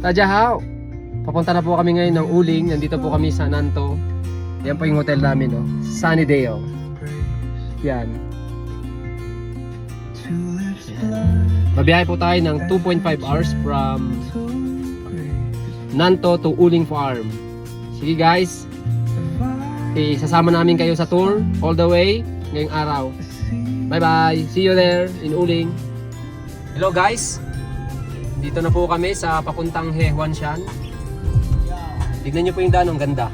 Tadyahaw! Papunta na po kami ngayon ng Uling. Nandito po kami sa Nanto. Yan po yung hotel namin, no? Sunnydale. Yan. Mabiyahe po tayo ng 2.5 hours from Nanto to Uling Farm. Sige guys, sasama namin kayo sa tour all the way ngayong araw. Bye bye! See you there in Uling. Hello guys! Dito na po kami sa papuntang Hehuanshan. Tignan nyo po yung daan, ang ganda.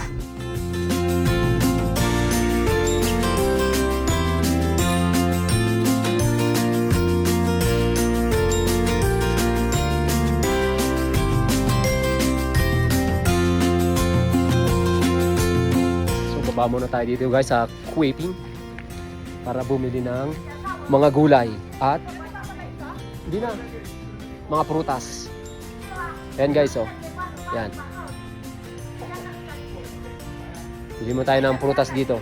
So baba muna tayo dito guys sa Kuiping para bumili ng mga gulay at hindi na mga prutas. Ayan guys, oh. Yan. Bili mo tayo ng prutas dito.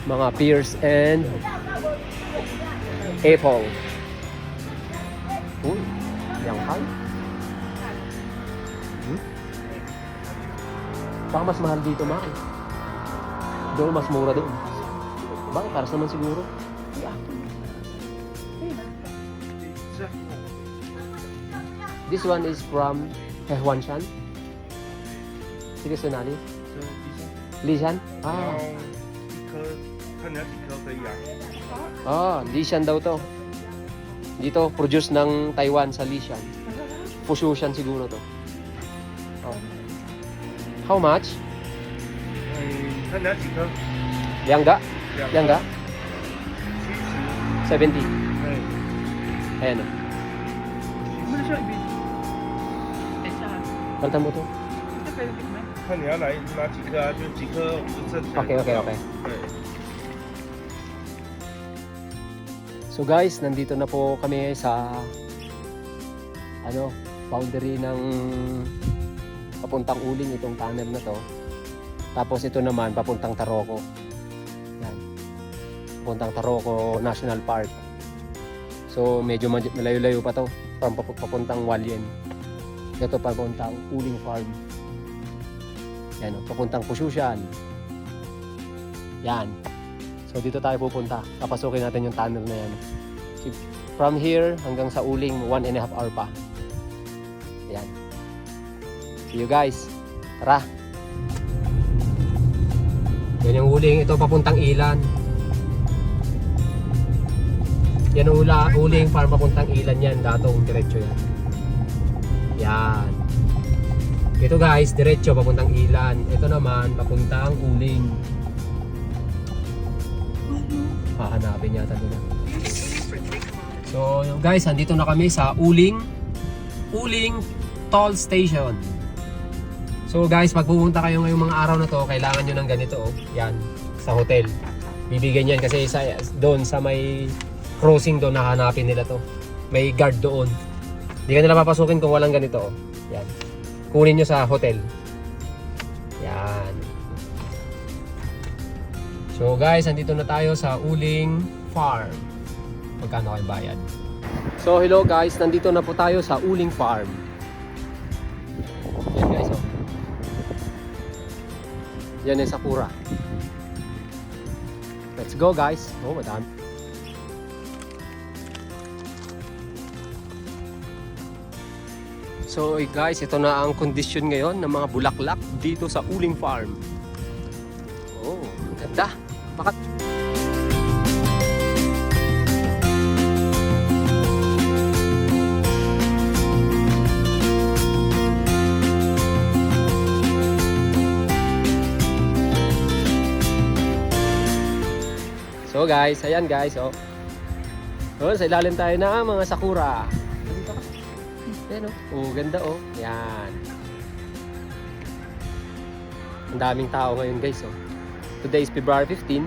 Mga pears and apple. Uy, yangkay. Baka mas mahal dito, mahal. Doon mas mura doon. Bakit? Paras naman siguro. Yeah. This one is from Hehuanshan. Sige, Sonali. Lishan? Ah. Lishan daw to. Dito, produce ng Taiwan sa Lishan. Fushushan siguro to. Oh. How much? Yangga? Yangga? 70. Ayan o. Baltan mo to. Okay. So guys, nandito na po kami sa boundary ng papuntang Uling, itong tunnel na to. Tapos ito naman papuntang Taroko. Yan. Papuntang Taroko National Park. So medyo malayo-layo pa to from papuntang Hualien. Ito papuntang Uling Farm. Yan o, papuntang Fushushan. Yan. So dito tayo pupunta. Papasukin natin yung tunnel na yan. From here hanggang sa Uling, 1.5 hour pa. Yan. See you guys. Tara. Yan yung Uling. Ito papuntang Ilan. Yan ang Uling Farm papuntang Ilan yan. Datong diretso yan. Yan. Ito guys, diretso papuntang Ilan. Ito naman papuntang Uling. Hahanapin yata nila. So guys, andito na kami sa Uling Toll Station. So guys, pag pupunta kayo ngayong mga araw na to, kailangan nyo ng ganito, oh. Yan, sa hotel. Bibigyan yan kasi doon sa may crossing doon, hahanapin nila to. May guard doon. Hindi ka nila papasukin kung walang ganito, oh. Yan. Kunin nyo sa hotel. Yan. So guys, andito na tayo sa Uling Farm. Magkano kayo bayad? So hello guys, nandito na po tayo sa Uling Farm. Yan guys, oh. Yan yung sakura. Let's go guys. Oh, madami. So guys, ito na ang kondisyon ngayon ng mga bulaklak dito sa Uling Farm. Oh, ganda. Bakit? So guys, ayan guys, oh. Oh, sa ilalim tayo na mga sakura. Dito ka. Ayan, oh. Oh, ganda, oh. Yan. Ang daming tao ngayon guys, oh. Today is February 15.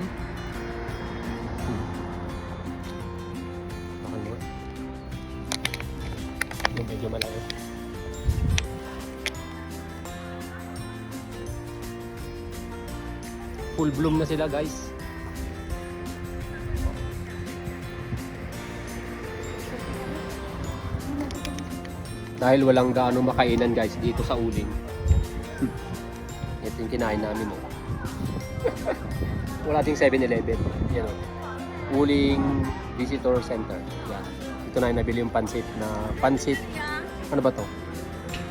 Bakit mo? Medyo malayo. Full bloom na sila guys. Dahil walang gaano makainan guys dito sa Uling. Ito yung kinain namin oh. Wala ding 7-Eleven. Yan oh. Uling Visitor Center. Yan. Ito na yung nabili yung pansit. Ano ba to?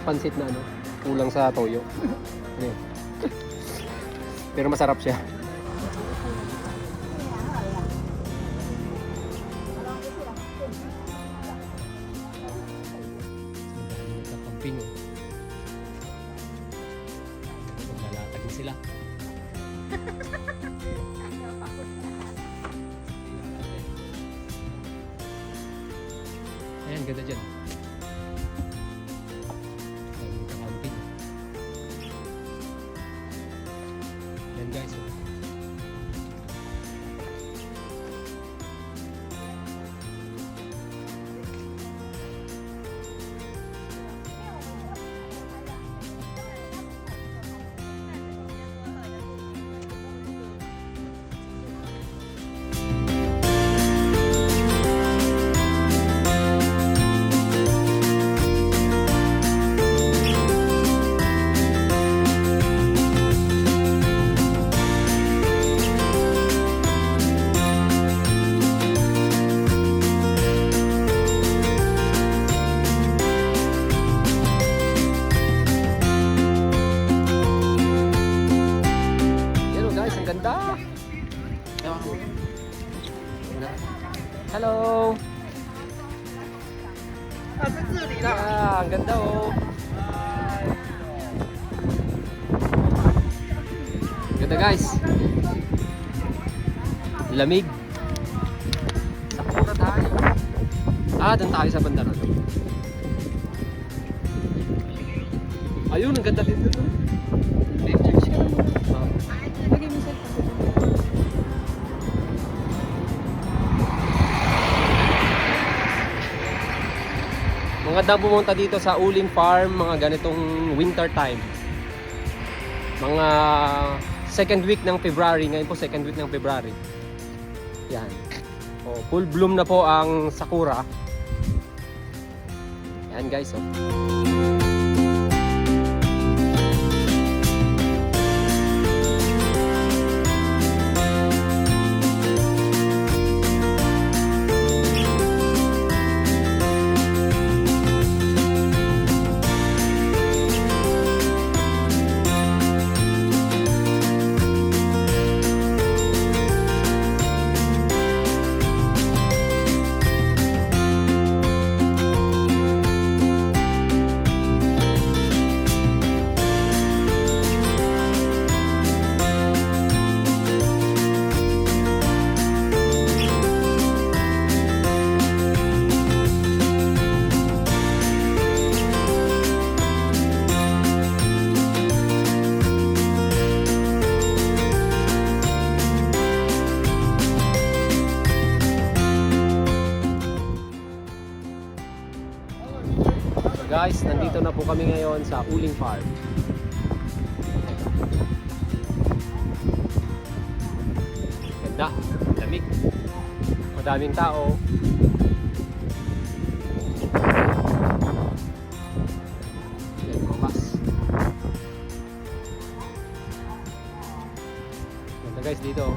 Pansit na ano? Kulang sa toyo. Ano yun? Pero masarap siya. Camping oh. Maglalatag na sila. Ayan, ganda dyan. Ayan, camping. Ayan guys. Oh. Ganda. Hello. Yeah, ang ganda oh. Ganda guys. Lamig. Sakura tayo. Doon tayo sa banda na to. Ayun, ang ganda dito. Maganda pumunta dito sa Uling Farm mga ganitong winter time. Mga second week ng February. Ngayon po second week ng February. Yan. Oh, full bloom na po ang sakura. Yan guys. Oh. Guys, nandito na po kami ngayon sa Uling Farm. Ganda, lamig. Madaming tao. Yan, bukas. Ganda guys dito.